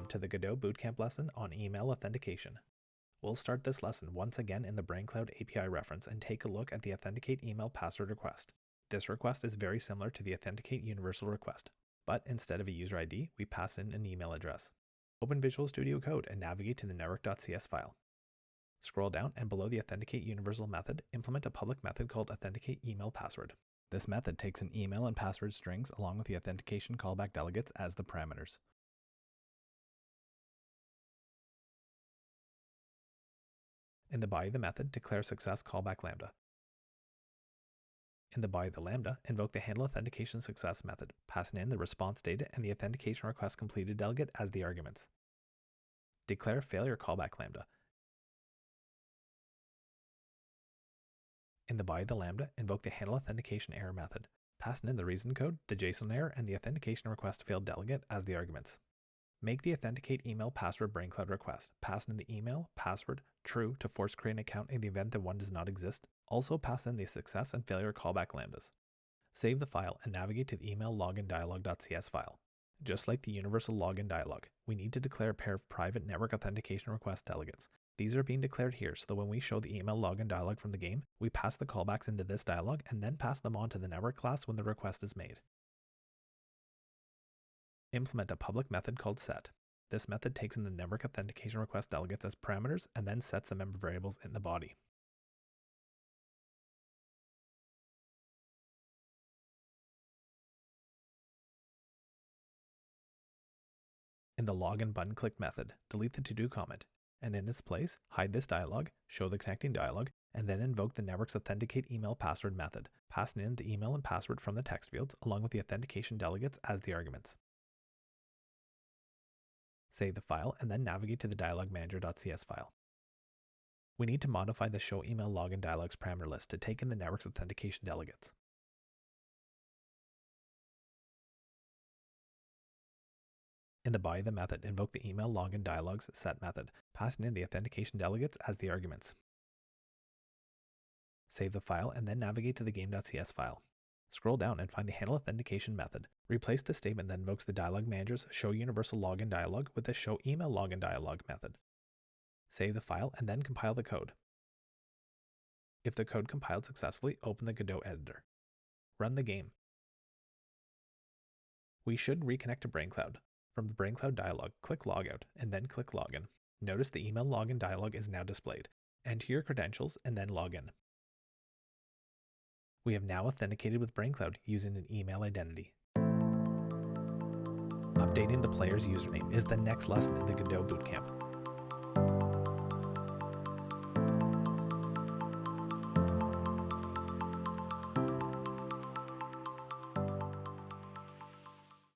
to the Godot BootCamp lesson on email authentication. We'll start this lesson once again in the brainCloud API reference and take a look at the authenticate email password request. This request is very similar to the authenticate universal request, but instead of a user ID, we pass in an email address. Open Visual Studio Code and navigate to the network.cs file. Scroll down and below the authenticate universal method, implement a public method called authenticate email password. This method takes an email and password strings along with the authentication callback delegates as the parameters. In the body of the method, declare success callback lambda. In the body of the lambda, invoke the handle authentication success method, passing in the response data and the authentication request completed delegate as the arguments. Declare failure callback lambda. In the body of the lambda, invoke the handle authentication error method, passing in the reason code, the JSON error, and the authentication request failed delegate as the arguments. Make the authenticate email password brainCloud request, passing in the email, password, true to force create an account in the event that one does not exist. Also pass in the success and failure callback lambdas. Save the file and navigate to the email login dialog.cs file. Just like the universal login dialog, we need to declare a pair of private network authentication request delegates. These are being declared here so that when we show the email login dialog from the game, we pass the callbacks into this dialog and then pass them on to the network class when the request is made. Implement a public method called set. This method takes in the network authentication request delegates as parameters and then sets the member variables in the body. In the login button click method, delete the to-do comment, and in its place, hide this dialog, show the connecting dialog, and then invoke the network's authenticate email password method, passing in the email and password from the text fields along with the authentication delegates as the arguments. Save the file and then navigate to the dialogmanager.cs file. We need to modify the show email login dialog's parameter list to take in the network's authentication delegates. In the body of the method, invoke the email login dialog's set method, passing in the authentication delegates as the arguments. Save the file and then navigate to the game.cs file. Scroll down and find the handle authentication method. Replace the statement that invokes the dialog manager's show universal login dialog with the show email login dialog method. Save the file and then compile the code. If the code compiled successfully, open the Godot editor. Run the game. We should reconnect to brainCloud. From the brainCloud dialog, click Logout and then click Login. Notice the email login dialog is now displayed. Enter your credentials and then log in. We have now authenticated with brainCloud using an email identity. Updating the player's username is the next lesson in the Godot BootCamp.